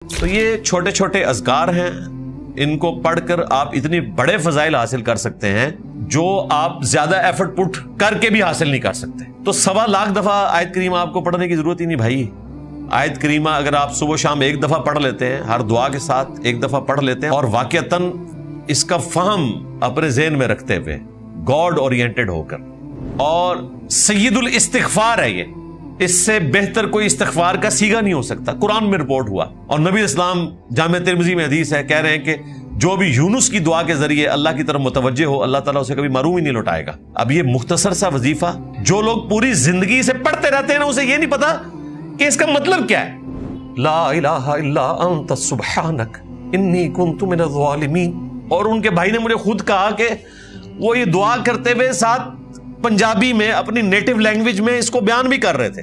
تو یہ چھوٹے چھوٹے اذکار ہیں، ان کو پڑھ کر آپ اتنی بڑے فضائل حاصل کر سکتے ہیں جو آپ زیادہ ایفرٹ پٹ کر کے بھی حاصل نہیں کر سکتے۔ تو 1.25 لاکھ دفعہ آیت کریمہ آپ کو پڑھنے کی ضرورت ہی نہیں بھائی۔ آیت کریمہ اگر آپ صبح شام ایک دفعہ پڑھ لیتے ہیں، ہر دعا کے ساتھ ایک دفعہ پڑھ لیتے ہیں، اور واقعتاً اس کا فہم اپنے ذہن میں رکھتے ہوئے گاڈ اورینٹڈ ہو کر، اور سید الاستغفار ہے یہ، اس سے بہتر کوئی استغفار کا سیگا نہیں ہو سکتا۔ قرآن میں رپورٹ ہوا، اور نبی اسلام جامع ترمذی میں حدیث ہے، کہہ رہے ہیں کہ جو بھی یونس کی دعا کے ذریعے اللہ کی طرف متوجہ ہو، اللہ تعالیٰ اسے کبھی محروم ہی نہیں لوٹائے گا۔ اب یہ مختصر سا وظیفہ جو لوگ پوری زندگی سے پڑھتے رہتے ہیں نا، اسے یہ نہیں پتا کہ اس کا مطلب کیا ہے۔ لا الہ الا انت سبحانک انی کنت من الظالمین۔ اور ان کے بھائی نے مجھے خود کہا کہ وہ یہ دعا کرتے ہوئے ساتھ پنجابی میں اپنی نیٹو لینگویج میں اس کو بیان بھی کر رہے تھے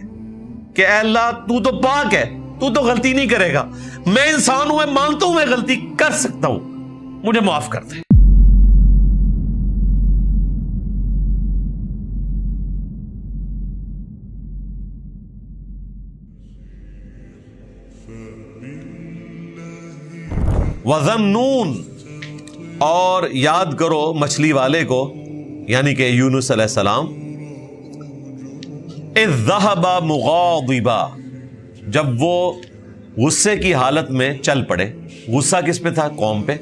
کہ اے اللہ تو تو پاک ہے، تو تو غلطی نہیں کرے گا، میں انسان ہوں، میں مانتا ہوں میں غلطی کر سکتا ہوں، مجھے معاف کر دے۔ وَذَنُّونَ، اور یاد کرو مچھلی والے کو، یعنی کہ یونس علیہ السلام، اذ ذہب مغاضبا، جب وہ غصے کی حالت میں چل پڑے۔ غصہ کس پہ تھا؟ قوم پہ،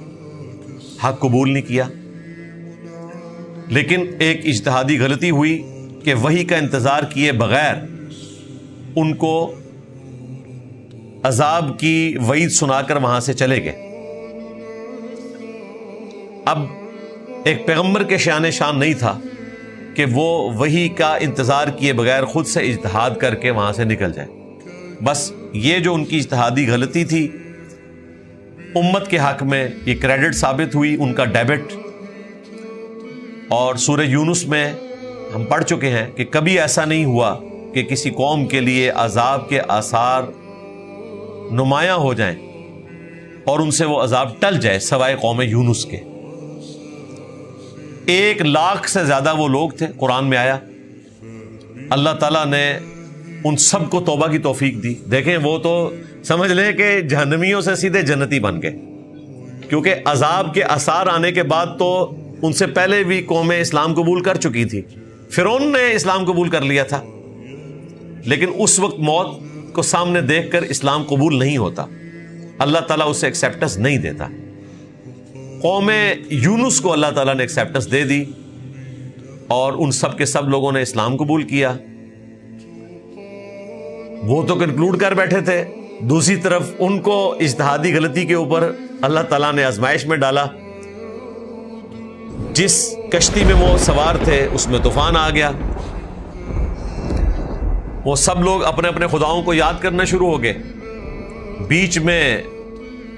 حق قبول نہیں کیا۔ لیکن ایک اجتہادی غلطی ہوئی کہ وحی کا انتظار کیے بغیر ان کو عذاب کی وعید سنا کر وہاں سے چلے گئے۔ اب ایک پیغمبر کے شان شان نہیں تھا کہ وہ وحی کا انتظار کیے بغیر خود سے اجتہاد کر کے وہاں سے نکل جائے۔ بس یہ جو ان کی اجتہادی غلطی تھی، امت کے حق میں یہ کریڈٹ ثابت ہوئی، ان کا ڈیبٹ۔ اور سورہ یونس میں ہم پڑھ چکے ہیں کہ کبھی ایسا نہیں ہوا کہ کسی قوم کے لیے عذاب کے آثار نمایاں ہو جائیں اور ان سے وہ عذاب ٹل جائے، سوائے قوم یونس کے۔ 1 لاکھ سے زیادہ وہ لوگ تھے، قرآن میں آیا۔ اللہ تعالیٰ نے ان سب کو توبہ کی توفیق دی۔ دیکھیں، وہ تو سمجھ لیں کہ جہنمیوں سے سیدھے جنتی بن گئے، کیونکہ عذاب کے آثار آنے کے بعد تو ان سے پہلے بھی قومیں اسلام قبول کر چکی تھی۔ فرعون نے اسلام قبول کر لیا تھا، لیکن اس وقت موت کو سامنے دیکھ کر اسلام قبول نہیں ہوتا، اللہ تعالیٰ اسے ایکسیپٹنس نہیں دیتا۔ قوم یونس کو اللہ تعالیٰ نے ایکسیپٹنس دے دی، اور ان سب کے سب لوگوں نے اسلام قبول کیا۔ وہ تو کنکلوڈ کر بیٹھے تھے، دوسری طرف ان کو اجتہادی غلطی کے اوپر اللہ تعالیٰ نے آزمائش میں ڈالا۔ جس کشتی میں وہ سوار تھے اس میں طوفان آ گیا، وہ سب لوگ اپنے اپنے خداؤں کو یاد کرنا شروع ہو گئے۔ بیچ میں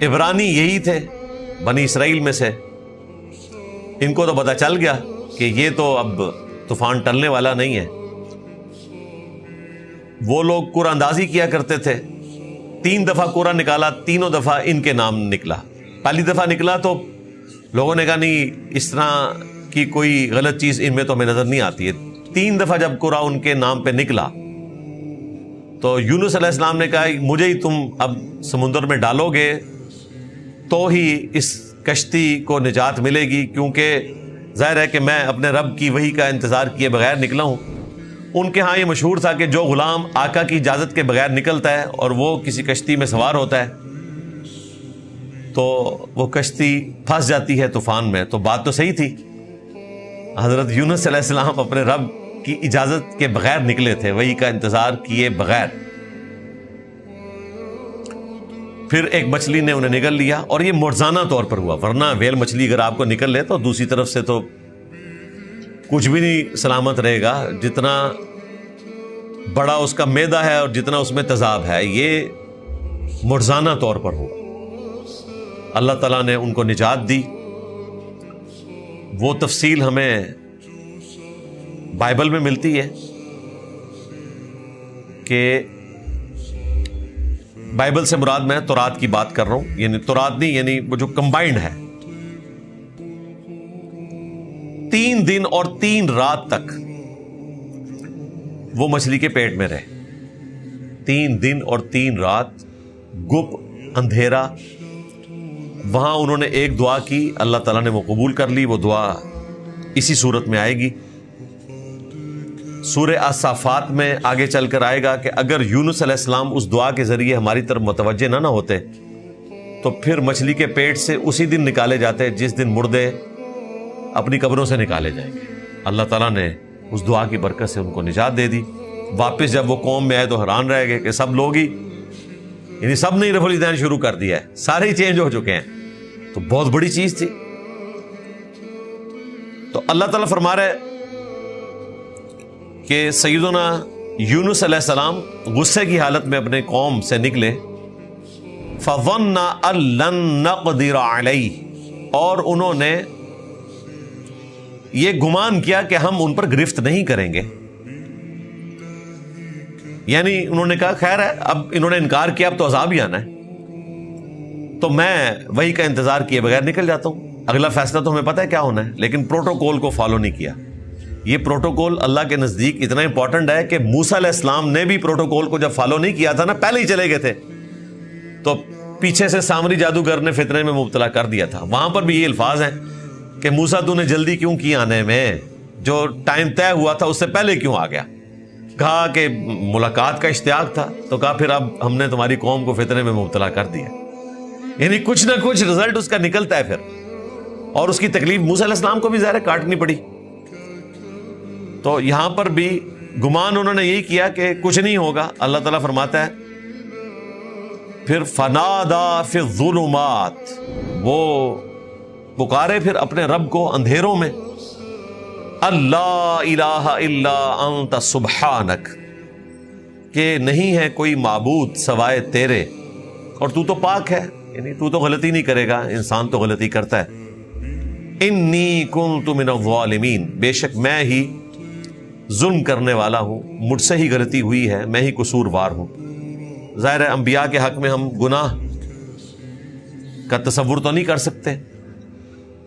عبرانی یہی تھے بنی اسرائیل میں سے، ان کو تو پتہ چل گیا کہ یہ تو اب طوفان ٹلنے والا نہیں ہے۔ وہ لوگ قرآن اندازی کیا کرتے تھے، 3 دفعہ قرآن نکالا، تینوں دفعہ ان کے نام نکلا۔ پہلی دفعہ نکلا تو لوگوں نے کہا نہیں، اس طرح کی کوئی غلط چیز ان میں تو ہمیں نظر نہیں آتی ہے۔ 3 دفعہ جب قرآن ان کے نام پہ نکلا تو یونس علیہ السلام نے کہا مجھے ہی تم اب سمندر میں ڈالو گے تو ہی اس کشتی کو نجات ملے گی، کیونکہ ظاہر ہے کہ میں اپنے رب کی وحی کا انتظار کیے بغیر نکلا ہوں۔ ان کے ہاں یہ مشہور تھا کہ جو غلام آقا کی اجازت کے بغیر نکلتا ہے اور وہ کسی کشتی میں سوار ہوتا ہے تو وہ کشتی پھنس جاتی ہے طوفان میں۔ تو بات تو صحیح تھی، حضرت یونس علیہ السلام اپنے رب کی اجازت کے بغیر نکلے تھے، وحی کا انتظار کیے بغیر۔ پھر ایک مچھلی نے انہیں نگل لیا، اور یہ معجزانہ طور پر ہوا، ورنہ ویل مچھلی اگر آپ کو نکل لے تو دوسری طرف سے تو کچھ بھی نہیں سلامت رہے گا، جتنا بڑا اس کا معدہ ہے اور جتنا اس میں تیزاب ہے، یہ معجزانہ طور پر ہوا۔ اللہ تعالیٰ نے ان کو نجات دی۔ وہ تفصیل ہمیں بائبل میں ملتی ہے کہ بائبل سے مراد میں تورات کی بات کر رہا ہوں، یعنی تورات نہیں، یعنی وہ جو کمبائنڈ ہے۔ 3 دن اور 3 رات تک وہ مچھلی کے پیٹ میں رہے، 3 دن اور 3 رات گپ اندھیرا، وہاں انہوں نے ایک دعا کی، اللہ تعالیٰ نے وہ قبول کر لی. وہ دعا اسی صورت میں آئے گی. سورہ الصافات میں آگے چل کر آئے گا کہ اگر یونس علیہ السلام اس دعا کے ذریعے ہماری طرف متوجہ نہ ہوتے تو پھر مچھلی کے پیٹ سے اسی دن نکالے جاتے جس دن مردے اپنی قبروں سے نکالے جائیں گے. اللہ تعالیٰ نے اس دعا کی برکت سے ان کو نجات دے دی. واپس جب وہ قوم میں آئے تو حیران رہ گئے کہ سب لوگ ہی، یعنی سب نے رفع الیدین شروع کر دیا ہے، سارے ہی چینج ہو چکے ہیں. تو بہت بڑی چیز تھی. تو اللہ تعالیٰ فرما رہے کہ سیدنا یونس علیہ السلام غصے کی حالت میں اپنے قوم سے نکلے. فَظَنَّ أَن لَّن نَّقْدِرَ عَلَيْهِ، اور انہوں نے یہ گمان کیا کہ ہم ان پر گرفت نہیں کریں گے. یعنی انہوں نے کہا خیر ہے، اب انہوں نے انکار کیا، اب تو عذاب ہی آنا ہے، تو میں وہی کا انتظار کیے بغیر نکل جاتا ہوں. اگلا فیصلہ تو ہمیں پتہ ہے کیا ہونا ہے، لیکن پروٹوکول کو فالو نہیں کیا. یہ پروٹوکول اللہ کے نزدیک اتنا امپورٹنٹ ہے کہ موسیٰ علیہ السلام نے بھی پروٹوکول کو جب فالو نہیں کیا تھا نا، پہلے ہی چلے گئے تھے، تو پیچھے سے سامری جادوگر نے فتنے میں مبتلا کر دیا تھا. وہاں پر بھی یہ الفاظ ہیں کہ موسیٰ تو نے جلدی کیوں کی آنے میں، جو ٹائم طے ہوا تھا اس سے پہلے کیوں آ گیا. کہا کہ ملاقات کا اشتیاق تھا، تو کہا پھر اب ہم نے تمہاری قوم کو فتنے میں مبتلا کر دیا. یعنی کچھ نہ کچھ رزلٹ اس کا نکلتا ہے پھر، اور اس کی تکلیف موسیٰ علیہ السلام کو بھی ظاہر کاٹنی پڑی. تو یہاں پر بھی گمان انہوں نے یہی کیا کہ کچھ نہیں ہوگا. اللہ تعالیٰ فرماتا ہے پھر فنادا فی الظلمات، وہ پکارے پھر اپنے رب کو اندھیروں میں، اللہ الہ الا انت سبحانک، کہ نہیں ہے کوئی معبود سوائے تیرے اور تو پاک ہے، یعنی تو غلطی نہیں کرے گا، انسان تو غلطی کرتا ہے. انی کنت من الظالمین، بے شک میں ہی ظلم کرنے والا ہوں، مجھ سے ہی غلطی ہوئی ہے، میں ہی قصوروار ہوں. ظاہر ہے انبیاء کے حق میں ہم گناہ کا تصور تو نہیں کر سکتے.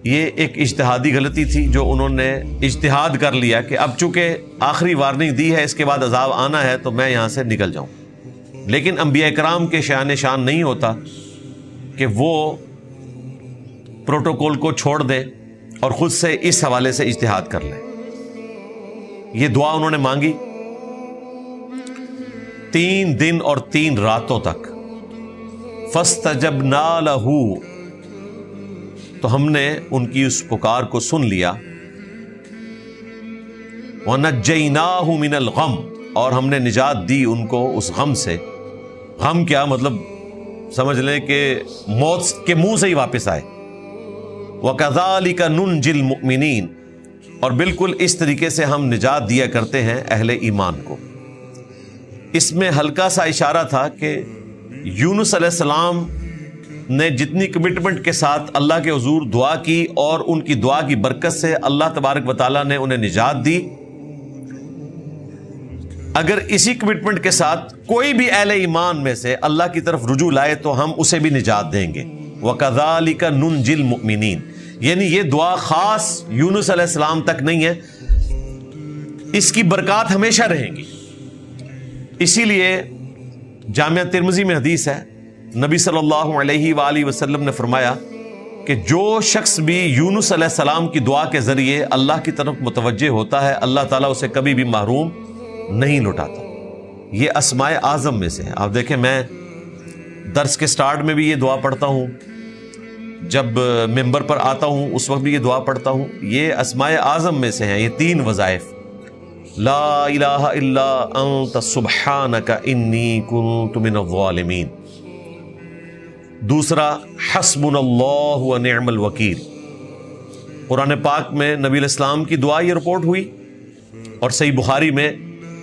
یہ ایک اجتہادی غلطی تھی جو انہوں نے اجتہاد کر لیا کہ اب چونکہ آخری وارننگ دی ہے، اس کے بعد عذاب آنا ہے، تو میں یہاں سے نکل جاؤں. لیکن انبیاء کرام کے شان نہیں ہوتا کہ وہ پروٹوکول کو چھوڑ دیں اور خود سے اس حوالے سے اجتہاد کر لیں. یہ دعا انہوں نے مانگی 3 دن اور 3 راتوں تک. فَاسْتَجَبْنَا لَهُ، تو ہم نے ان کی اس پکار کو سن لیا. وَنَجَّيْنَاهُ مِنَ الْغَمِّ، اور ہم نے نجات دی ان کو اس غم سے. غم کیا مطلب، سمجھ لیں کہ موت کے منہ سے ہی واپس آئے. وَكَذَلِكَ نُنْجِي الْمُؤْمِنِينَ، اور بالکل اس طریقے سے ہم نجات دیا کرتے ہیں اہل ایمان کو. اس میں ہلکا سا اشارہ تھا کہ یونس علیہ السلام نے جتنی کمٹمنٹ کے ساتھ اللہ کے حضور دعا کی اور ان کی دعا کی برکت سے اللہ تبارک و تعالیٰ نے انہیں نجات دی، اگر اسی کمٹمنٹ کے ساتھ کوئی بھی اہل ایمان میں سے اللہ کی طرف رجوع لائے تو ہم اسے بھی نجات دیں گے. وَكَذَلِكَ نُنْجِي الْمُؤْمِنِينَ، یعنی یہ دعا خاص یونس علیہ السلام تک نہیں ہے، اس کی برکات ہمیشہ رہیں گی. اسی لیے جامعہ ترمذی میں حدیث ہے، نبی صلی اللہ علیہ وآلہ وسلم نے فرمایا کہ جو شخص بھی یونس علیہ السلام کی دعا کے ذریعے اللہ کی طرف متوجہ ہوتا ہے، اللہ تعالیٰ اسے کبھی بھی محروم نہیں لوٹاتا. یہ اسماء اعظم میں سے ہے. آپ دیکھیں میں درس کے سٹارٹ میں بھی یہ دعا پڑھتا ہوں، جب ممبر پر آتا ہوں اس وقت بھی یہ دعا پڑھتا ہوں. یہ اسماء اعظم میں سے ہیں یہ 3 وظائف، لا الہ الا انت سبحانک انی کنت من الظالمین. دوسرا حسبنا اللہ ونعم الوکیل. قرآن پاک میں نبی علیہ السلام کی دعا یہ رپورٹ ہوئی، اور صحیح بخاری میں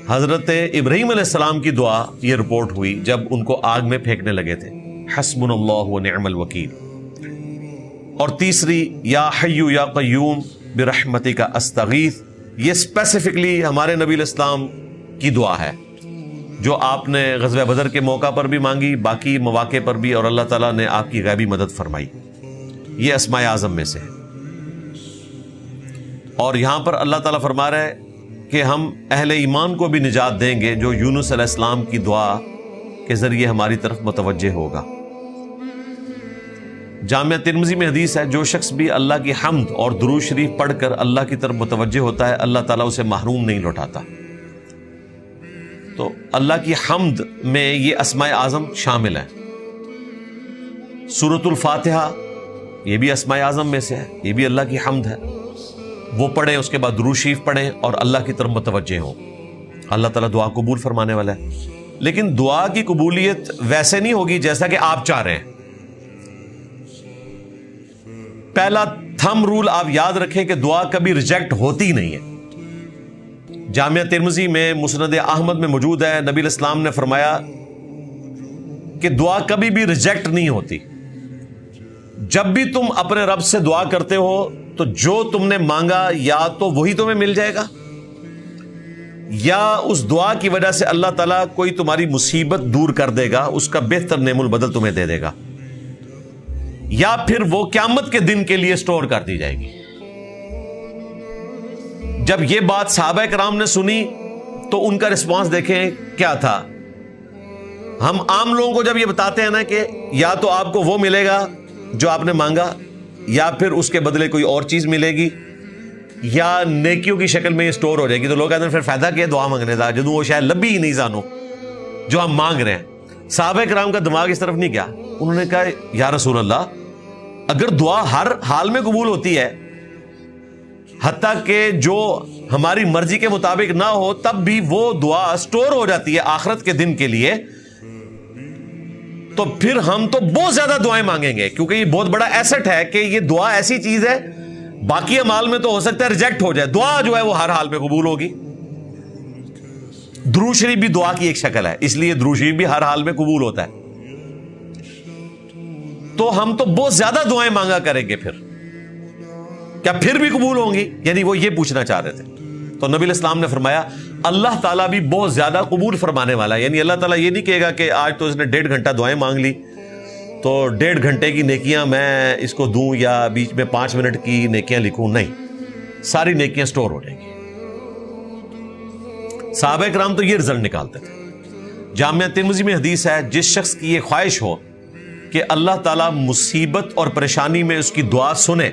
حضرت ابراہیم علیہ السلام کی دعا یہ رپورٹ ہوئی جب ان کو آگ میں پھینکنے لگے تھے، حسبنا اللہ ونعم الوکیل. اور تیسری یا حی یا قیوم برحمتک استغیث، یہ اسپیسیفکلی ہمارے نبی علیہ السلام کی دعا ہے جو آپ نے غزوہ بدر کے موقع پر بھی مانگی، باقی مواقع پر بھی، اور اللہ تعالیٰ نے آپ کی غیبی مدد فرمائی. یہ اسماء اعظم میں سے ہے. اور یہاں پر اللہ تعالیٰ فرما رہا ہے کہ ہم اہل ایمان کو بھی نجات دیں گے جو یونس علیہ السلام کی دعا کے ذریعے ہماری طرف متوجہ ہوگا. جامعہ ترمذی میں حدیث ہے، جو شخص بھی اللہ کی حمد اور درود شریف پڑھ کر اللہ کی طرف متوجہ ہوتا ہے اللہ تعالیٰ اسے محروم نہیں لوٹاتا۔ تو اللہ کی حمد میں یہ اسماء اعظم شامل ہیں۔ سورۃ الفاتحہ یہ بھی اسماء اعظم میں سے ہے، یہ بھی اللہ کی حمد ہے، وہ پڑھیں، اس کے بعد درود شریف پڑھیں اور اللہ کی طرف متوجہ ہوں، اللہ تعالیٰ دعا قبول فرمانے والا ہے۔ لیکن دعا کی قبولیت ویسے نہیں ہوگی جیسا کہ آپ چاہ رہے ہیں۔ پہلا تھم رول آپ یاد رکھیں کہ دعا کبھی ریجیکٹ ہوتی نہیں ہے۔ جامعہ ترمذی میں مسند احمد میں موجود ہے، نبی علیہ السلام نے فرمایا کہ دعا کبھی بھی ریجیکٹ نہیں ہوتی۔ جب بھی تم اپنے رب سے دعا کرتے ہو تو جو تم نے مانگا یا تو وہی تمہیں مل جائے گا، یا اس دعا کی وجہ سے اللہ تعالیٰ کوئی تمہاری مصیبت دور کر دے گا، اس کا بہتر نعم البدل تمہیں دے دے گا، یا پھر وہ قیامت کے دن کے لیے سٹور کر دی جائے گی۔ جب یہ بات صحابہ کرام نے سنی تو ان کا رسپانس دیکھیں کیا تھا۔ ہم عام لوگوں کو جب یہ بتاتے ہیں نا کہ یا تو آپ کو وہ ملے گا جو آپ نے مانگا، یا پھر اس کے بدلے کوئی اور چیز ملے گی، یا نیکیوں کی شکل میں یہ سٹور ہو جائے گی، تو لوگ کہتے ہیں پھر فائدہ کیا دعا مانگنے کا جدوں وہ شاید لبھی ہی نہیں جانو جو ہم مانگ رہے ہیں۔ صحابہ کرام کا دماغ اس طرف نہیں گیا، انہوں نے کہا یا رسول اللہ، اگر دعا ہر حال میں قبول ہوتی ہے، حتیٰ کہ جو ہماری مرضی کے مطابق نہ ہو تب بھی وہ دعا سٹور ہو جاتی ہے آخرت کے دن کے لیے، تو پھر ہم تو بہت زیادہ دعائیں مانگیں گے، کیونکہ یہ بہت بڑا ایسٹ ہے کہ یہ دعا ایسی چیز ہے، باقی اعمال میں تو ہو سکتا ہے ریجیکٹ ہو جائے، دعا جو ہے وہ ہر حال میں قبول ہوگی۔ درود شریف بھی دعا کی ایک شکل ہے، اس لیے درود شریف بھی ہر حال میں قبول ہوتا ہے۔ تو ہم تو بہت زیادہ دعائیں مانگا کریں گے، پھر کیا پھر بھی قبول ہوں گی؟ یعنی وہ یہ پوچھنا چاہ رہے تھے۔ تو نبی علیہ السلام نے فرمایا اللہ تعالیٰ بھی بہت زیادہ قبول فرمانے والا ہے، یعنی اللہ تعالیٰ یہ نہیں کہے گا کہ آج تو اس نے 1.5 گھنٹہ دعائیں مانگ لی تو 1.5 گھنٹے کی نیکیاں میں اس کو دوں یا بیچ میں 5 منٹ کی نیکیاں لکھوں، نہیں، ساری نیکیاں سٹور ہو جائیں گی۔ صحابہ کرام تو یہ رزلٹ نکالتے تھے۔ جامعہ ترمذی میں حدیث ہے، جس شخص کی یہ خواہش ہو کہ اللہ تعالیٰ مصیبت اور پریشانی میں اس کی دعا سنے،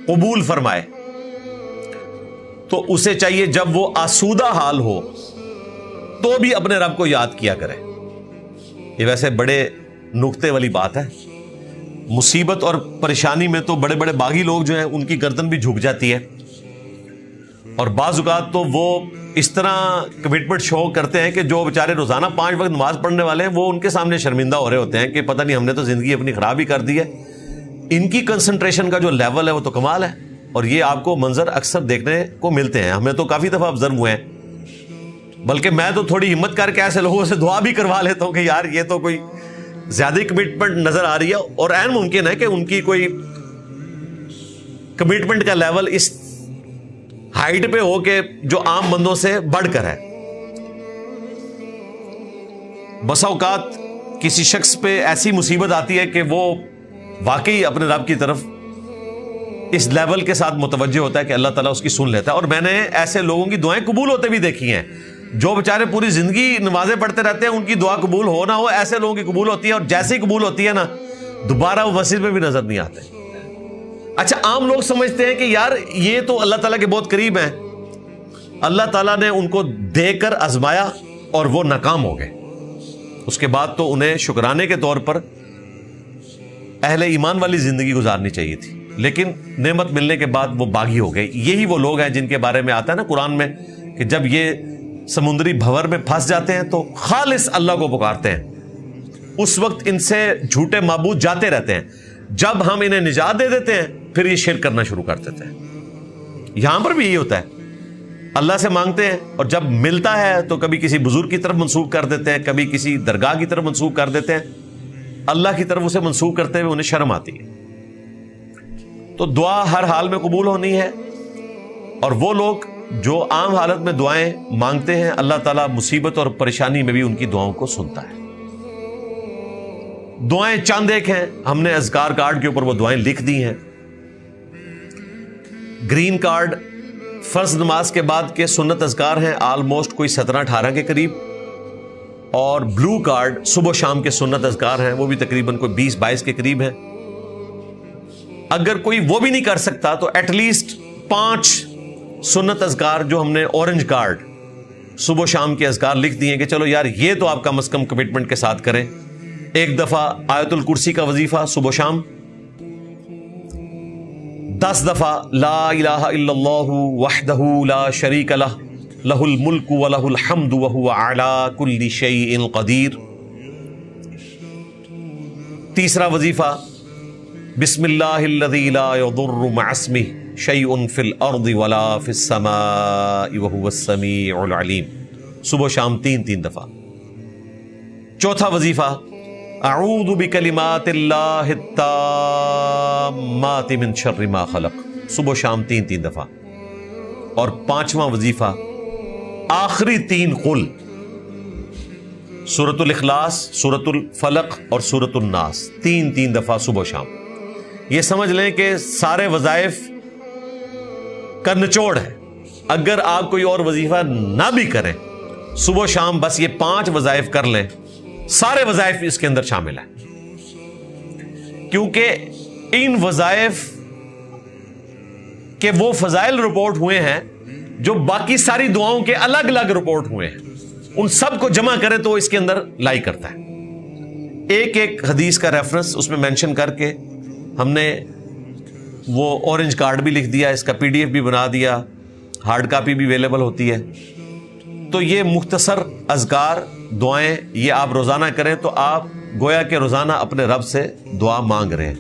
قبول فرمائے، تو اسے چاہیے جب وہ آسودہ حال ہو تو بھی اپنے رب کو یاد کیا کرے۔ یہ ویسے بڑے نکتے والی بات ہے، مصیبت اور پریشانی میں تو بڑے بڑے باغی لوگ جو ہیں ان کی گردن بھی جھک جاتی ہے، اور بعض اوقات تو وہ اس طرح کمٹمنٹ شو کرتے ہیں کہ جو بیچارے روزانہ 5 وقت نماز پڑھنے والے ہیں وہ ان کے سامنے شرمندہ ہو رہے ہوتے ہیں کہ پتہ نہیں ہم نے تو زندگی اپنی خراب ہی کر دی ہے۔ ان کی کنسنٹریشن کا جو لیول ہے وہ تو کمال ہے، اور یہ آپ کو منظر اکثر دیکھنے کو ملتے ہیں، ہمیں تو کافی دفعہ آبزرو ہوئے ہیں، بلکہ میں تو تھوڑی ہمت کر کے ایسے لوگوں سے دعا بھی کروا لیتا ہوں کہ یار یہ تو کوئی زیادہ کمٹمنٹ نظر آ رہی ہے، اور عین ممکن ہے کہ ان کی کوئی کمٹمنٹ کا لیول اس ہائٹ پہ ہو کہ جو عام بندوں سے بڑھ کر ہے۔ بسا اوقات کسی شخص پہ ایسی مصیبت آتی ہے کہ وہ واقعی اپنے رب کی طرف اس لیول کے ساتھ متوجہ ہوتا ہے کہ اللہ تعالیٰ اس کی سن لیتا ہے، اور میں نے ایسے لوگوں کی دعائیں قبول ہوتے بھی دیکھی ہیں، جو بیچارے پوری زندگی نمازیں پڑھتے رہتے ہیں، ان کی دعا قبول ہو نہ ہو، ایسے لوگوں کی قبول ہوتی ہے، اور جیسے ہی قبول ہوتی ہے نا دوبارہ وہ مسجد میں بھی نظر نہیں آتے۔ اچھا، عام لوگ سمجھتے ہیں کہ یار یہ تو اللہ تعالیٰ کے بہت قریب ہیں، اللہ تعالیٰ نے ان کو دے کر آزمایا اور وہ ناکام ہو گئے، اس کے بعد تو انہیں شکرانے کے طور پر اہل ایمان والی زندگی گزارنی چاہیے تھی، لیکن نعمت ملنے کے بعد وہ باغی ہو گئے۔ یہی وہ لوگ ہیں جن کے بارے میں آتا ہے نا قرآن میں کہ جب یہ سمندری بھنور میں پھنس جاتے ہیں تو خالص اللہ کو پکارتے ہیں، اس وقت ان سے جھوٹے معبود جاتے رہتے ہیں، جب ہم انہیں نجات دے دیتے ہیں پھر یہ شرک کرنا شروع کر دیتے ہیں۔ یہاں پر بھی یہی ہوتا ہے، اللہ سے مانگتے ہیں اور جب ملتا ہے تو کبھی کسی بزرگ کی طرف منسوب کر دیتے ہیں، کبھی کسی درگاہ کی طرف منسوب کر دیتے ہیں، اللہ کی طرف اسے منسوب کرتے ہوئے انہیں شرم آتی ہے۔ تو دعا ہر حال میں قبول ہونی ہے، اور وہ لوگ جو عام حالت میں دعائیں مانگتے ہیں اللہ تعالیٰ مصیبت اور پریشانی میں بھی ان کی دعاؤں کو سنتا ہے۔ دعائیں چند ایک ہیں، ہم نے اذکار کارڈ کے اوپر وہ دعائیں لکھ دی ہیں۔ گرین کارڈ فرض نماز کے بعد کے سنت اذکار ہیں، آلموسٹ کوئی 17-18 کے قریب، اور بلو کارڈ صبح و شام کے سنت اذکار ہیں، وہ بھی تقریباً کوئی 20-22 کے قریب ہیں۔ اگر کوئی وہ بھی نہیں کر سکتا تو ایٹ لیسٹ 5 سنت اذکار جو ہم نے اورنج کارڈ صبح و شام کے اذکار لکھ دیے کہ چلو یار یہ تو آپ کم از کم کمٹمنٹ کے ساتھ کریں. ایک دفعہ آیت الکرسی کا وظیفہ صبح و شام, 10 دفعہ لا الہ الا اللہ وحدہ لا شریک لہ لہ الملک ولہ الحمد وہو علی کل شیء قدیر. تیسرا وظیفہ بسم اللہ الذی لا یضر مع اسمہ شیء فی الارض ولا فی السماء وہو السمیع العلیم, صبح و شام 3 دفعہ. چوتھا وظیفہ اعوذ بکلمات اللہ التامات من شر ما خلق, صبح و شام 3 دفعہ. اور 5واں وظیفہ آخری 3 قل, سورۃ الاخلاص, سورۃ الفلق اور سورۃ الناس, 3 دفعہ صبح و شام. یہ سمجھ لیں کہ سارے وظائف کا نچوڑ ہے. اگر آپ کوئی اور وظیفہ نہ بھی کریں, صبح و شام بس یہ 5 وظائف کر لیں, سارے وظائف اس کے اندر شامل ہیں. کیونکہ ان وظائف کے وہ فضائل رپورٹ ہوئے ہیں جو باقی ساری دعاؤں کے الگ الگ رپورٹ ہوئے ہیں, ان سب کو جمع کرے تو اس کے اندر لائی کرتا ہے. ایک حدیث کا ریفرنس اس میں مینشن کر کے ہم نے وہ اورنج کارڈ بھی لکھ دیا, اس کا PDF بھی بنا دیا, ہارڈ کاپی بھی اویلیبل ہوتی ہے. تو یہ مختصر اذکار دعائیں یہ آپ روزانہ کریں تو آپ گویا کہ روزانہ اپنے رب سے دعا مانگ رہے ہیں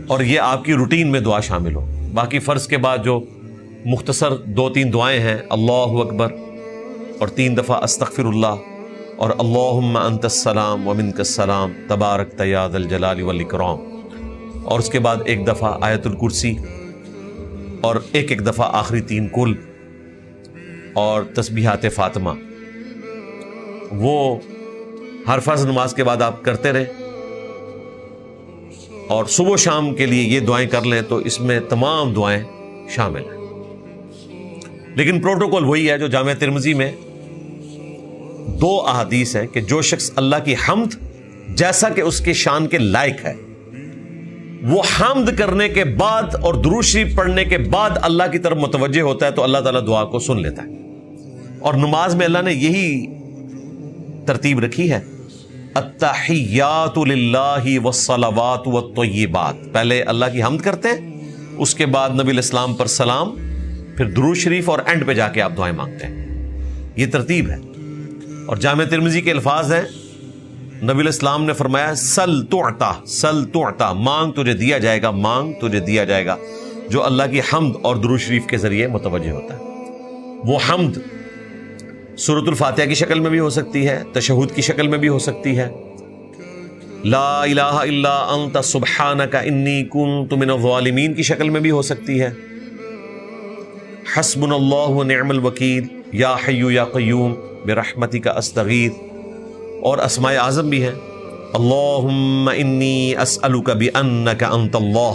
اور یہ آپ کی روٹین میں دعا شامل ہو. باقی فرض کے بعد جو مختصر 2-3 دعائیں ہیں, اللہ اکبر اور 3 دفعہ استغفر اللہ اور اللہم انت السلام ومنک السلام تبارک یا ذا الجلال والاکرام, اور اس کے بعد 1 دفعہ آیت الکرسی اور ایک دفعہ آخری 3 قل اور تسبیحات فاطمہ, وہ ہر فرض نماز کے بعد آپ کرتے رہیں. اور صبح و شام کے لیے یہ دعائیں کر لیں تو اس میں تمام دعائیں شامل ہیں. لیکن پروٹوکول وہی ہے جو جامع ترمذی میں 2 احادیث ہیں کہ جو شخص اللہ کی حمد جیسا کہ اس کے شان کے لائق ہے, وہ حمد کرنے کے بعد اور درود شریف پڑھنے کے بعد اللہ کی طرف متوجہ ہوتا ہے تو اللہ تعالیٰ دعا کو سن لیتا ہے. اور نماز میں اللہ نے یہی ترتیب رکھی ہے, التحیات للہ والصلوات والطیبات, پہلے اللہ کی حمد کرتے ہیں, اس کے بعد نبی الاسلام پر سلام, پھر درود شریف اور اینڈ پہ جا کے آپ دعائیں مانگتے ہیں. یہ ترتیب ہے. اور جامع ترمذی کے الفاظ ہیں, نبی الاسلام نے فرمایا سل تعطا, سل تعطا, مانگ تجھے دیا جائے گا, مانگ تجھے دیا جائے گا, جو اللہ کی حمد اور درود شریف کے ذریعے متوجہ ہوتا ہے. وہ حمد سورۃ الفاتحہ کی شکل میں بھی ہو سکتی ہے, تشہد کی شکل میں بھی ہو سکتی ہے, لا الہ الا انت سبحانک انی کنت من الظالمین کی شکل میں بھی ہو سکتی ہے, حسبنا اللہ ونعم الوکیل, یا حی یا قیوم برحمتک استغیث, اور اسماء اعظم بھی ہیں, اللہم انی اسألک بانک انت اللہ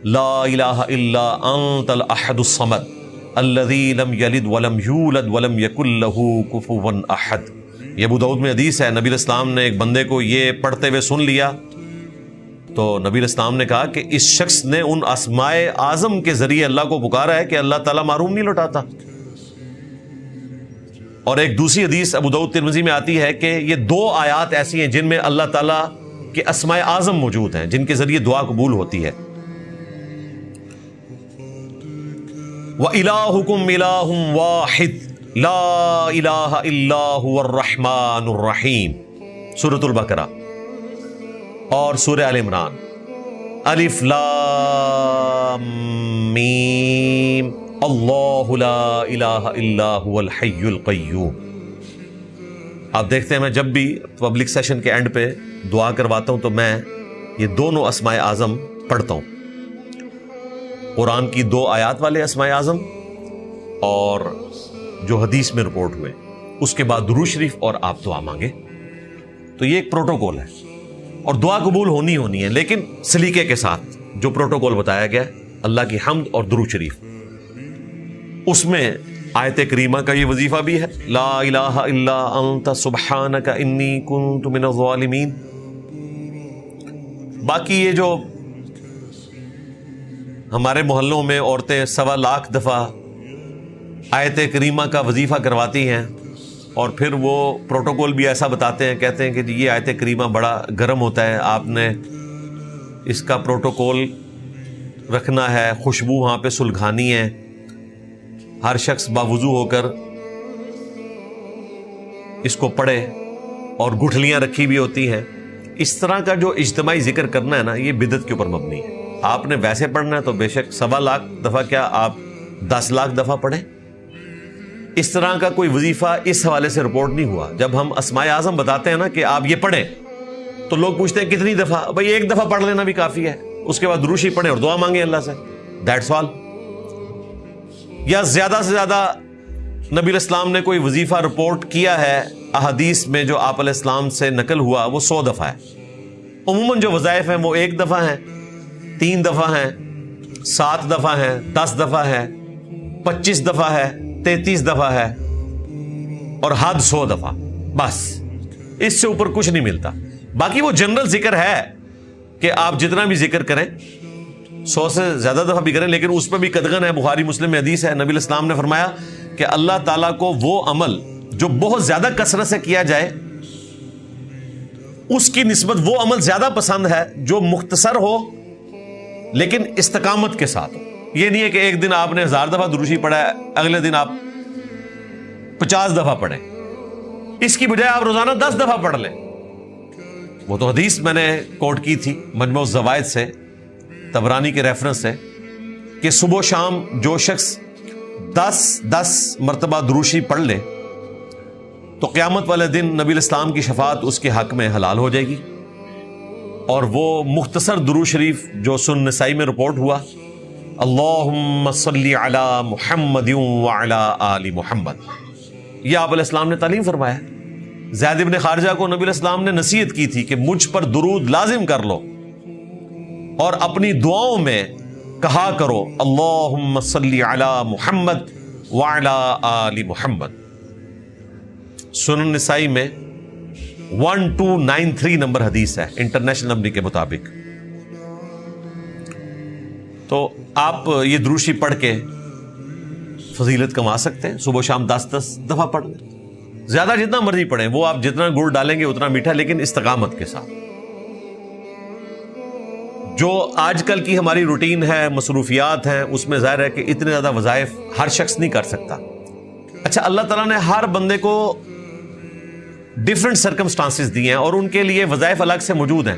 لا الہ الا انت الاحد الصمد الذی لم یلد ولم یولد ولم یکن لہ کفوا احد. یہ ابو داؤد میں حدیث ہے, نبی الاسلام نے ایک بندے کو یہ پڑھتے ہوئے سن لیا تو نبی الاسلام نے کہا کہ اس شخص نے ان اسماء اعظم کے ذریعے اللہ کو پکارا ہے کہ اللہ تعالیٰ محروم نہیں لوٹاتا. اور ایک دوسری حدیث ابو داؤد ترمذی میں آتی ہے کہ یہ 2 آیات ایسی ہیں جن میں اللہ تعالیٰ کے اسماء اعظم موجود ہیں جن کے ذریعے دعا قبول ہوتی ہے. وَإِلَٰهُكُمْ إِلَٰهٌ وَاحِدٌ لَا إِلَٰهَ إِلَّا هُوَ الرَّحْمَٰنُ الرَّحِيمُ, سورۃ البقرہ. اور سورہ آل عمران, الف لام میم اللہ لا الہ الا هو الحی القیوم. آپ دیکھتے ہیں میں جب بھی پبلک سیشن کے اینڈ پہ دعا کرواتا ہوں تو میں یہ دونوں اسماء اعظم پڑھتا ہوں, قرآن کی 2 آیات والے اسماء اعظم اور جو حدیث میں رپورٹ ہوئے, اس کے بعد درود شریف اور آپ دعا مانگے. تو یہ ایک پروٹوکول ہے اور دعا قبول ہونی ہے, لیکن سلیقے کے ساتھ جو پروٹوکول بتایا گیا اللہ کی حمد اور درود شریف, اس میں آیت کریمہ کا یہ وظیفہ بھی ہے, لا الہ الا انت سبحانک انی کنت من الظالمین. باقی یہ جو ہمارے محلوں میں عورتیں 1.25 لاکھ دفعہ آیت کریمہ کا وظیفہ کرواتی ہیں، اور پھر وہ پروٹوکول بھی ایسا بتاتے ہیں، کہتے ہیں کہ یہ آیت کریمہ بڑا گرم ہوتا ہے، آپ نے اس کا پروٹوکول رکھنا ہے، خوشبو وہاں پہ سلگھانی ہے، ہر شخص باوضو ہو کر اس کو پڑھے، اور گٹھلیاں رکھی بھی ہوتی ہیں۔ اس طرح کا جو اجتماعی ذکر کرنا ہے نا، یہ بدعت کے اوپر مبنی ہے۔ آپ نے ویسے پڑھنا ہے تو بے شک 1.25 لاکھ دفعہ کیا آپ 10 لاکھ دفعہ پڑھیں۔ اس طرح کا کوئی وظیفہ اس حوالے سے رپورٹ نہیں ہوا۔ جب ہم اسماء اعظم بتاتے ہیں نا کہ آپ یہ پڑھیں، تو لوگ پوچھتے ہیں کتنی دفعہ؟ بھائی 1 دفعہ پڑھ لینا بھی کافی ہے، اس کے بعد درود شریف پڑھیں اور دعا مانگیں اللہ سے، دیٹس آل۔ یا زیادہ سے زیادہ نبی علیہ السلام نے کوئی وظیفہ رپورٹ کیا ہے احادیث میں جو آپ علیہ السلام سے نقل ہوا، وہ 100 دفعہ ہے۔ عموماً جو وظائف ہیں وہ 1 دفعہ ہیں، 3 دفعہ ہیں، 7 دفعہ ہیں، 10 دفعہ ہے، 25 دفعہ ہے، 33 دفعہ ہے، اور حد 100 دفعہ، بس اس سے اوپر کچھ نہیں ملتا۔ باقی وہ جنرل ذکر ہے کہ آپ جتنا بھی ذکر کریں، 100 سے زیادہ دفعہ بھی کریں، لیکن اس پہ بھی قدغن ہے۔ بخاری مسلم میں حدیث ہے، نبی علیہ السلام نے فرمایا کہ اللہ تعالیٰ کو وہ عمل جو بہت زیادہ کثرت سے کیا جائے، اس کی نسبت وہ عمل زیادہ پسند ہے جو مختصر ہو لیکن استقامت کے ساتھ ہو۔ یہ نہیں ہے کہ ایک دن آپ نے 1000 دفعہ درود شریف پڑھا ہے، اگلے دن آپ 50 دفعہ پڑھیں، اس کی بجائے آپ روزانہ 10 دفعہ پڑھ لیں۔ وہ تو حدیث میں نے کوٹ کی تھی مجموع الزوائد سے، طبرانی کے ریفرنس سے، کہ صبح و شام جو شخص 10 مرتبہ درود شریف پڑھ لے تو قیامت والے دن نبی الاسلام کی شفاعت اس کے حق میں حلال ہو جائے گی۔ اور وہ مختصر درود شریف جو سنن نسائی میں رپورٹ ہوا، اللہم صلی علی محمد وعلی آل محمد، یہ آپ علیہ السلام نے تعلیم فرمایا۔ زید بن خارجہ کو نبی علیہ السلام نے نصیحت کی تھی کہ مجھ پر درود لازم کر لو، اور اپنی دعاؤں میں کہا کرو اللہم صلی علی محمد وعلی آل محمد۔ سنن نسائی میں 1293 نمبر حدیث ہے انٹرنیشنل نمبر کے مطابق۔ تو آپ یہ درود شریف پڑھ کے فضیلت کما سکتے ہیں، صبح و شام 10 دفعہ پڑھ لیں، زیادہ جتنا مرضی پڑھیں، وہ آپ جتنا گڑ ڈالیں گے اتنا میٹھا، لیکن استقامت کے ساتھ۔ جو آج کل کی ہماری روٹین ہے، مصروفیات ہیں، اس میں ظاہر ہے کہ اتنے زیادہ وظائف ہر شخص نہیں کر سکتا۔ اچھا، اللہ تعالیٰ نے ہر بندے کو ڈفرنٹ سرکمسٹانسز دیے ہیں اور ان کے لیے وظائف الگ سے موجود ہیں۔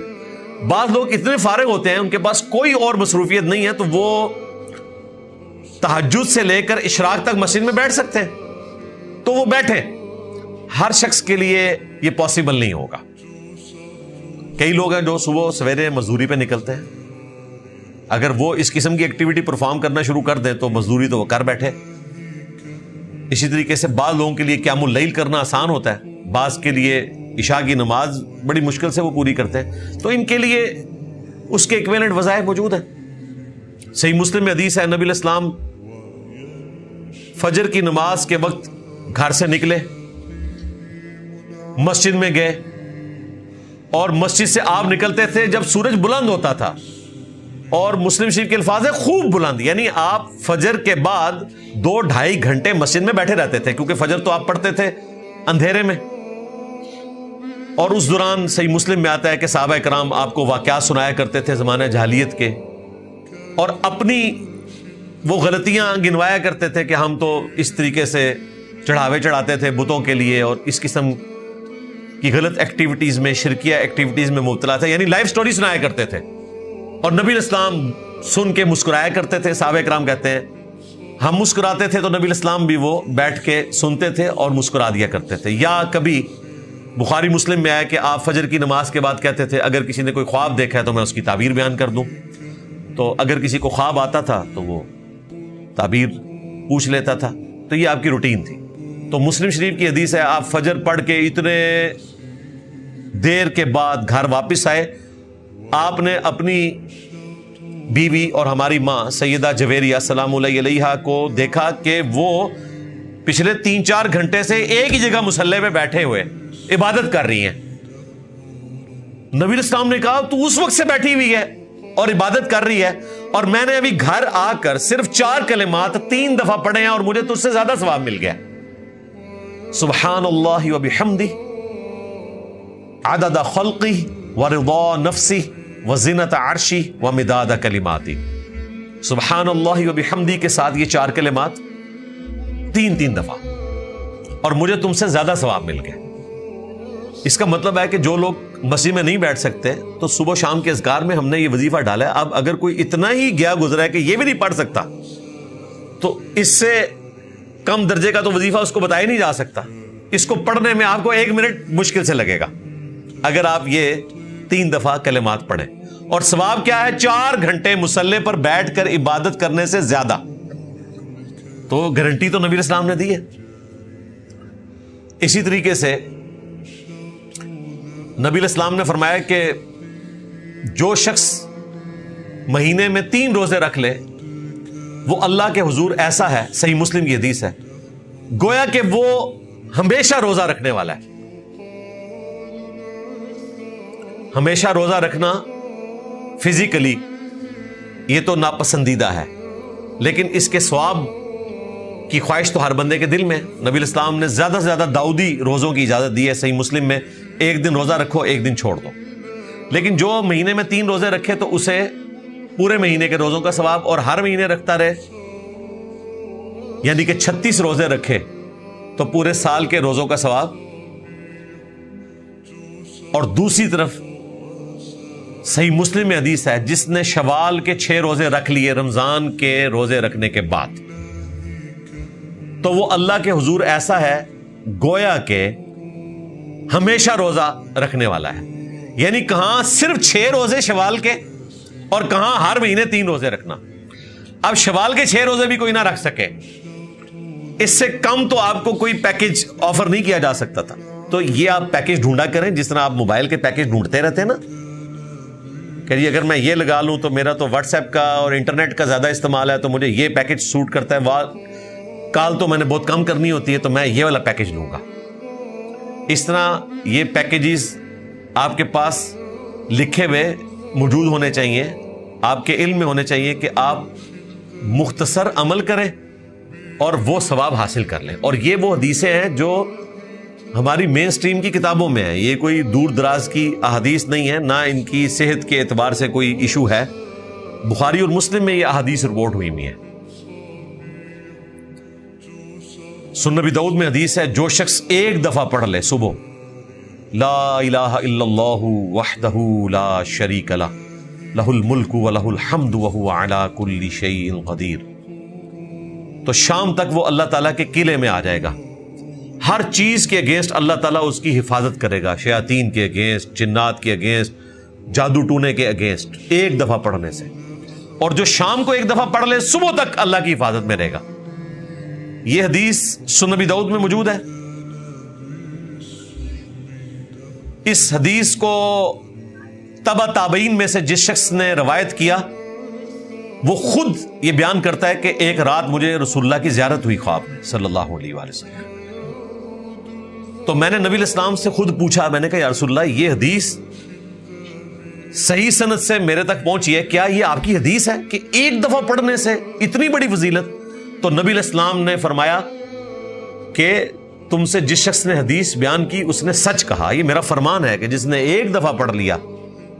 بعض لوگ اتنے فارغ ہوتے ہیں، ان کے پاس کوئی اور مصروفیت نہیں ہے، تو وہ تہجد سے لے کر اشراق تک مسجد میں بیٹھ سکتے ہیں، تو وہ بیٹھیں۔ ہر شخص کے لیے یہ پاسبل نہیں ہوگا۔ کئی لوگ ہیں جو صبح سویرے مزدوری پہ نکلتے ہیں، اگر وہ اس قسم کی ایکٹیویٹی پرفارم کرنا شروع کر دیں تو مزدوری تو وہ کر بیٹھے۔ اسی طریقے سے بعض لوگوں کے لیے قیام اللیل کرنا آسان ہوتا ہے، بعض کے لیے عشاء کی نماز بڑی مشکل سے وہ پوری کرتے ہیں، تو ان کے لیے اس کے ایکویلنٹ وظائف موجود ہیں۔ صحیح مسلم میں حدیث ہے، نبی علیہ السلام فجر کی نماز کے وقت گھر سے نکلے، مسجد میں گئے، اور مسجد سے آپ نکلتے تھے جب سورج بلند ہوتا تھا، اور مسلم شریف کے الفاظ ہے خوب بلند، یعنی آپ فجر کے بعد 2-2.5 گھنٹے مسجد میں بیٹھے رہتے تھے، کیونکہ فجر تو آپ پڑھتے تھے اندھیرے میں۔ اور اس دوران صحیح مسلم میں آتا ہے کہ صحابہ کرام آپ کو واقعات سنایا کرتے تھے زمانہ جاہلیت کے، اور اپنی وہ غلطیاں گنوایا کرتے تھے کہ ہم تو اس طریقے سے چڑھاوے چڑھاتے تھے بتوں کے لیے، اور اس قسم کی غلط ایکٹیویٹیز میں، شرکیہ ایکٹیویٹیز میں مبتلا تھے، یعنی لائف سٹوری سنایا کرتے تھے، اور نبی علیہ السلام سن کے مسکرایا کرتے تھے۔ صحابہ کرام کہتے ہیں ہم مسکراتے تھے تو نبی علیہ السلام بھی وہ بیٹھ کے سنتے تھے اور مسکرا دیا کرتے تھے۔ یا کبھی بخاری مسلم میں آیا کہ آپ فجر کی نماز کے بعد کہتے تھے اگر کسی نے کوئی خواب دیکھا ہے تو میں اس کی تعبیر بیان کر دوں، تو اگر کسی کو خواب آتا تھا تو وہ تعبیر پوچھ لیتا تھا، تو یہ آپ کی روٹین تھی۔ تو مسلم شریف کی حدیث ہے، آپ فجر پڑھ کے اتنے دیر کے بعد گھر واپس آئے، آپ نے اپنی بیوی اور ہماری ماں سیدہ جویریہ سلام اللہ علیہا کو دیکھا کہ وہ پچھلے 3-4 گھنٹے سے ایک ہی جگہ مصلی پہ بیٹھے ہوئے عبادت کر رہی ہیں۔ نبی علیہ السلام نے کہا تو اس وقت سے بیٹھی ہوئی ہے اور عبادت کر رہی ہے، اور میں نے ابھی گھر آ کر صرف 4 کلمات 3 دفعہ پڑھے ہیں اور مجھے تجھ سے زیادہ ثواب مل گیا. سبحان اللہ و بحمدہ عدد خلقہ ورضا نفسہ وزنت عرشہ ومداد کلماتہ. سبحان اللہ و بحمدہ کے ساتھ یہ 4 کلمات 3 دفعہ اور مجھے تم سے زیادہ ثواب مل گیا. اس کا مطلب ہے کہ جو لوگ مسجد میں نہیں بیٹھ سکتے تو صبح شام کے اذکار میں ہم نے یہ وظیفہ ڈالا ہے. اب اگر کوئی اتنا ہی گیا گزرا ہے کہ یہ بھی نہیں پڑھ سکتا تو اس سے کم درجے کا تو وظیفہ اس کو بتایا نہیں جا سکتا. اس کو پڑھنے میں آپ کو 1 منٹ مشکل سے لگے گا اگر آپ یہ 3 دفعہ کلمات پڑھیں. اور ثواب کیا ہے؟ 4 گھنٹے مصلی پر بیٹھ کر عبادت کرنے سے زیادہ. تو گارنٹی تو نبی اسلام نے دی ہے. اسی طریقے سے نبی اسلام نے فرمایا کہ جو شخص مہینے میں 3 روزے رکھ لے وہ اللہ کے حضور ایسا ہے، صحیح مسلم کی حدیث ہے، گویا کہ وہ ہمیشہ روزہ رکھنے والا ہے. ہمیشہ روزہ رکھنا فزیکلی یہ تو ناپسندیدہ ہے، لیکن اس کے ثواب کی خواہش تو ہر بندے کے دل میں. نبی اسلام نے زیادہ سے زیادہ داؤدی روزوں کی اجازت دی ہے. صحیح مسلم میں 1 دن روزہ رکھو 1 دن چھوڑ دو. لیکن جو مہینے میں 3 روزے رکھے تو اسے پورے مہینے کے روزوں کا ثواب، اور ہر مہینے رکھتا رہے یعنی کہ 36 روزے رکھے تو پورے سال کے روزوں کا ثواب. اور دوسری طرف صحیح مسلم میں حدیث ہے جس نے شوال کے 6 روزے رکھ لیے رمضان کے روزے رکھنے کے بعد تو وہ اللہ کے حضور ایسا ہے گویا کہ ہمیشہ روزہ رکھنے والا ہے. یعنی کہاں صرف 6 روزے شوال کے اور کہاں ہر مہینے 3 روزے رکھنا. اب شوال کے 6 روزے بھی کوئی نہ رکھ سکے، اس سے کم تو آپ کو کوئی پیکج آفر نہیں کیا جا سکتا تھا. تو یہ آپ پیکج ڈھونڈا کریں جس طرح آپ موبائل کے پیکج ڈھونڈتے رہتے ہیں نا کہ جی اگر میں یہ لگا لوں تو میرا تو واٹس ایپ کا اور انٹرنیٹ کا زیادہ استعمال ہے تو مجھے یہ پیکج سوٹ کرتا ہے، کال تو میں نے بہت کم کرنی ہوتی ہے تو میں یہ والا پیکج لوں گا. اس طرح یہ پیکیجز آپ کے پاس لکھے ہوئے موجود ہونے چاہیے، آپ کے علم میں ہونے چاہیے کہ آپ مختصر عمل کریں اور وہ ثواب حاصل کر لیں. اور یہ وہ حدیثیں ہیں جو ہماری مین سٹریم کی کتابوں میں ہیں. یہ کوئی دور دراز کی احادیث نہیں ہے، نہ ان کی صحت کے اعتبار سے کوئی ایشو ہے. بخاری اور مسلم میں یہ احادیث رپورٹ ہوئی ہوئی ہیں. سنن نبی داؤد میں حدیث ہے جو شخص 1 دفعہ پڑھ لے صبح لا الہ الا اللہ وحدہ لا شریک لہ لہ الملک ولہ الحمد وہو علی کل شیء قدیر، تو شام تک وہ اللہ تعالیٰ کے قلعے میں آ جائے گا. ہر چیز کے اگینسٹ اللہ تعالیٰ اس کی حفاظت کرے گا، شیاطین کے اگینسٹ، جنات کے اگینسٹ، جادو ٹونے کے اگینسٹ 1 دفعہ پڑھنے سے. اور جو شام کو 1 دفعہ پڑھ لے صبح تک اللہ کی حفاظت میں رہے گا. یہ حدیث سنن نبی داؤد میں موجود ہے. اس حدیث کو تبع تابعین میں سے جس شخص نے روایت کیا وہ خود یہ بیان کرتا ہے کہ ایک رات مجھے رسول اللہ کی زیارت ہوئی خواب میں صلی اللہ علیہ وآلہ وسلم. تو میں نے نبی الاسلام سے خود پوچھا، میں نے کہا یا رسول اللہ یہ حدیث صحیح سند سے میرے تک پہنچی ہے، کیا یہ آپ کی حدیث ہے کہ 1 دفعہ پڑھنے سے اتنی بڑی فضیلت؟ تو نبی الاسلام نے فرمایا کہ تم سے جس شخص نے حدیث بیان کی اس نے سچ کہا. یہ میرا فرمان ہے کہ جس نے 1 دفعہ پڑھ لیا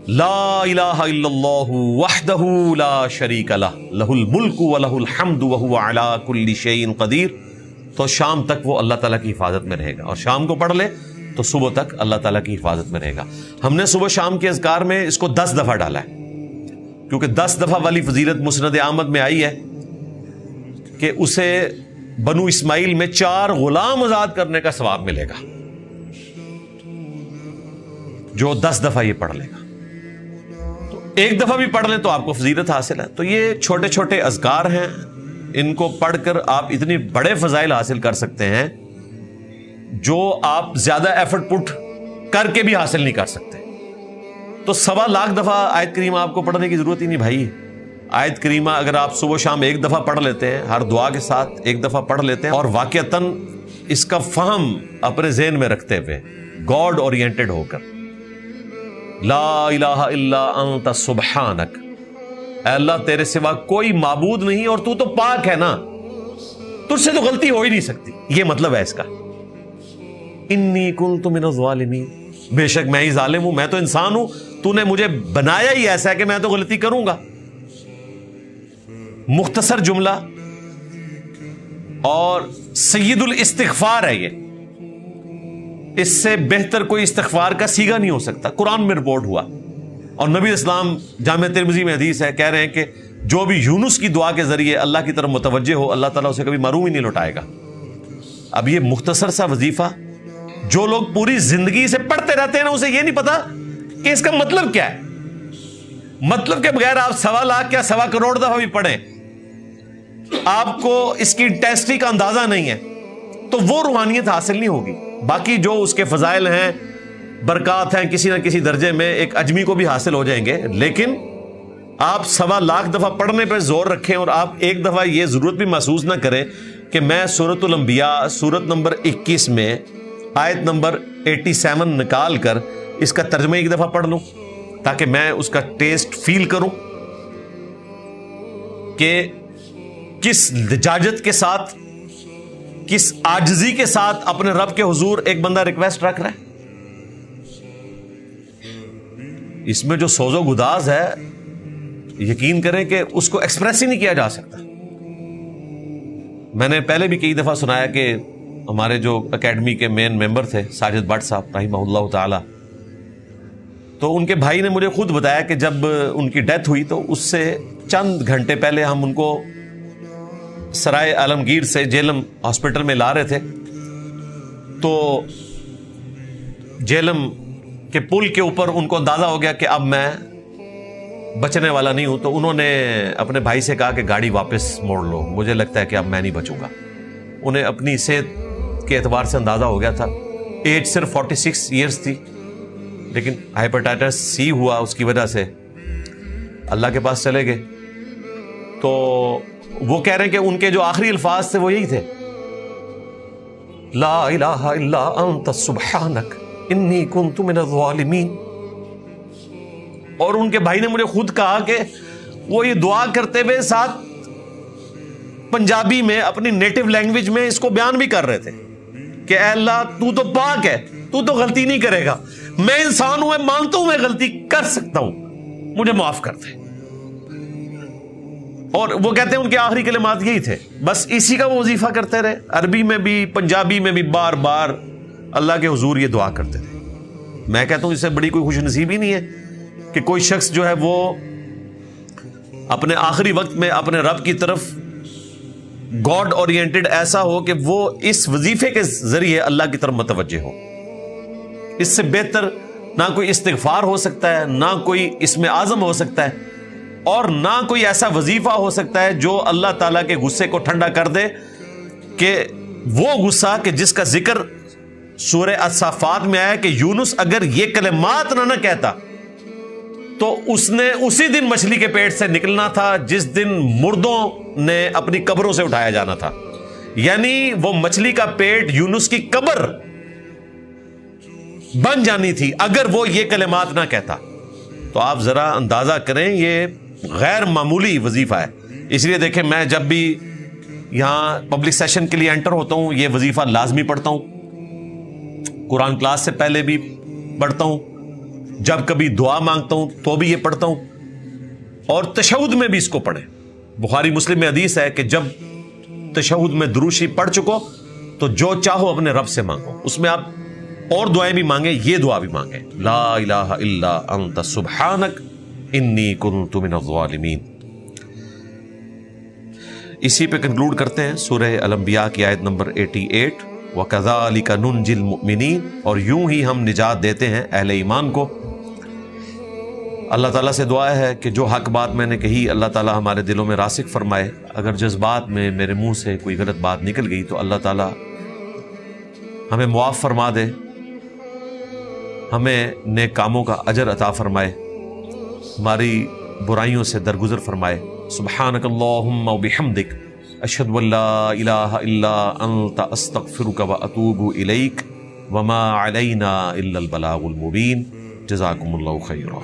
لا الہ الا اللہ وحدہ لا شریک لہ لہ الملک ولہ الحمد وہو علی کل شیء قدیر، تو شام تک وہ اللہ تعالیٰ کی حفاظت میں رہے گا. اور شام کو پڑھ لے تو صبح تک اللہ تعالیٰ کی حفاظت میں رہے گا. ہم نے صبح شام کے اذکار میں اس کو 10 دفعہ ڈالا ہے کیونکہ 10 دفعہ والی فضیلت مسند احمد میں آئی ہے کہ اسے بنو اسماعیل میں 4 غلام آزاد کرنے کا ثواب ملے گا جو 10 دفعہ یہ پڑھ لے گا. تو 1 دفعہ بھی پڑھ لیں تو آپ کو فضیلت حاصل ہے. تو یہ چھوٹے چھوٹے اذکار ہیں، ان کو پڑھ کر آپ اتنی بڑے فضائل حاصل کر سکتے ہیں جو آپ زیادہ ایفرٹ پٹ کر کے بھی حاصل نہیں کر سکتے. تو 1.25 لاکھ دفعہ آیت کریمہ آپ کو پڑھنے کی ضرورت ہی نہیں بھائی. آیت کریمہ اگر آپ صبح شام 1 دفعہ پڑھ لیتے ہیں، ہر دعا کے ساتھ 1 دفعہ پڑھ لیتے ہیں اور واقعتاً اس کا فہم اپنے ذہن میں رکھتے ہوئے گاڈ اورینٹڈ ہو کر لا الہ الا انت سبحانک، اے اللہ تیرے سوا کوئی معبود نہیں اور تو تو پاک ہے نا، تجھ سے تو غلطی ہو ہی نہیں سکتی. یہ مطلب ہے اس کا. انی کنت من الظالمین، بے شک میں ہی ظالم ہوں، میں تو انسان ہوں، تو نے مجھے بنایا ہی ایسا ہے کہ میں تو غلطی کروں گا. مختصر جملہ اور سید الاستغفار ہے یہ. اس سے بہتر کوئی استغفار کا سیگا نہیں ہو سکتا. قرآن میں رپورٹ ہوا اور نبی اسلام جامع ترمذی میں حدیث ہے، کہہ رہے ہیں کہ جو بھی یونس کی دعا کے ذریعے اللہ کی طرف متوجہ ہو، اللہ تعالیٰ اسے کبھی محروم ہی نہیں لوٹائے گا. اب یہ مختصر سا وظیفہ جو لوگ پوری زندگی سے پڑھتے رہتے ہیں نا، اسے یہ نہیں پتا کہ اس کا مطلب کیا ہے. مطلب کے بغیر آپ 1.25 لاکھ یا 1.25 کروڑ دفعہ بھی پڑھیں، آپ کو اس کی انٹینسٹی کا اندازہ نہیں ہے تو وہ روحانیت حاصل نہیں ہوگی. باقی جو اس کے فضائل ہیں، برکات ہیں، کسی نہ کسی درجے میں ایک اجمی کو بھی حاصل ہو جائیں گے. لیکن آپ 1.25 لاکھ دفعہ پڑھنے پہ زور رکھیں اور آپ ایک دفعہ یہ ضرورت بھی محسوس نہ کریں کہ میں سورۃ الانبیاء سورت نمبر 21 میں آیت نمبر 87 نکال کر اس کا ترجمہ ایک دفعہ پڑھ لوں تاکہ میں اس کا ٹیسٹ فیل کروں کہ کس لجاجت کے ساتھ، کس عاجزی کے ساتھ اپنے رب کے حضور ایک بندہ ریکویسٹ رکھ رہا ہے. اس میں جو سوز و گداز ہے، یقین کریں کہ اس کو ایکسپریس ہی نہیں کیا جا سکتا. میں نے پہلے بھی کئی دفعہ سنایا کہ ہمارے جو اکیڈمی کے مین ممبر تھے ساجد بٹ صاحب رحمہ اللہ تعالی، تو ان کے بھائی نے مجھے خود بتایا کہ جب ان کی ڈیتھ ہوئی تو اس سے چند گھنٹے پہلے ہم ان کو سرائے عالمگیر سے جیلم ہاسپٹل میں لا رہے تھے. تو جیلم کے پل کے اوپر ان کو اندازہ ہو گیا کہ اب میں بچنے والا نہیں ہوں، تو انہوں نے اپنے بھائی سے کہا کہ گاڑی واپس موڑ لو، مجھے لگتا ہے کہ اب میں نہیں بچوں گا. انہیں اپنی صحت کے اعتبار سے اندازہ ہو گیا تھا. ایج صرف 46 ایئرز تھی، لیکن ہیپاٹائٹس سی ہوا، اس کی وجہ سے اللہ کے پاس چلے گئے. تو وہ کہہ رہے ہیں کہ ان کے جو آخری الفاظ تھے وہ یہی تھے، لا الہ الا انت سبحانک انی کنت من الظالمین. اور ان کے بھائی نے مجھے خود کہا کہ وہ یہ دعا کرتے ہوئے ساتھ پنجابی میں اپنی نیٹو لینگویج میں اس کو بیان بھی کر رہے تھے کہ اے اللہ تو تو پاک ہے، تو تو غلطی نہیں کرے گا، میں انسان ہوں، میں مانتا ہوں میں غلطی کر سکتا ہوں، مجھے معاف کر دے. اور وہ کہتے ہیں ان کے آخری کلمات یہی تھے. بس اسی کا وہ وظیفہ کرتے رہے، عربی میں بھی پنجابی میں بھی بار بار اللہ کے حضور یہ دعا کرتے تھے. میں کہتا ہوں اس سے بڑی کوئی خوش نصیبی نہیں ہے کہ کوئی شخص جو ہے وہ اپنے آخری وقت میں اپنے رب کی طرف گاڈ اورینٹڈ ایسا ہو کہ وہ اس وظیفے کے ذریعے اللہ کی طرف متوجہ ہو. اس سے بہتر نہ کوئی استغفار ہو سکتا ہے، نہ کوئی اسم اعظم ہو سکتا ہے، اور نہ کوئی ایسا وظیفہ ہو سکتا ہے جو اللہ تعالیٰ کے غصے کو ٹھنڈا کر دے. کہ وہ غصہ کہ جس کا ذکر سورہ الصافات میں آیا کہ یونس اگر یہ کلمات نہ کہتا تو اس نے اسی دن مچھلی کے پیٹ سے نکلنا تھا جس دن مردوں نے اپنی قبروں سے اٹھایا جانا تھا. یعنی وہ مچھلی کا پیٹ یونس کی قبر بن جانی تھی اگر وہ یہ کلمات نہ کہتا. تو آپ ذرا اندازہ کریں یہ غیر معمولی وظیفہ ہے. اس لیے دیکھیں میں جب بھی یہاں پبلک سیشن کے لیے انٹر ہوتا ہوں یہ وظیفہ لازمی پڑھتا ہوں. قرآن کلاس سے پہلے بھی پڑھتا ہوں، جب کبھی دعا مانگتا ہوں تو بھی یہ پڑھتا ہوں، اور تشہد میں بھی اس کو پڑھیں. بخاری مسلم میں حدیث ہے کہ جب تشہد میں درود شریف پڑھ چکو تو جو چاہو اپنے رب سے مانگو. اس میں آپ اور دعائیں بھی مانگیں، یہ دعا بھی مانگیں، لا الہ الا انت سبحانک انی کنت من الظالمین. اسی پہ کنکلوڈ کرتے ہیں سورہ الانبیاء کی آیت نمبر 88، وَكَذَلِكَ نُنْجِي الْمُؤْمِنِينَ، اور یوں ہی ہم نجات دیتے ہیں اہل ایمان کو. اللہ تعالیٰ سے دعا ہے کہ جو حق بات میں نے کہی اللہ تعالیٰ ہمارے دلوں میں راسخ فرمائے. اگر جذبات میں میرے منہ سے کوئی غلط بات نکل گئی تو اللہ تعالیٰ ہمیں معاف فرما دے، ہمیں نیک کاموں کا اجر عطا فرمائے، ہماری برائیوں سے درگزر فرمائے. سبحانک اللہم و بحمدک اشہد ان لا الہ الا انت استغفرک و اتوب الیک وما علینا الا البلاغ المبین. جزاکم اللہ خیرا.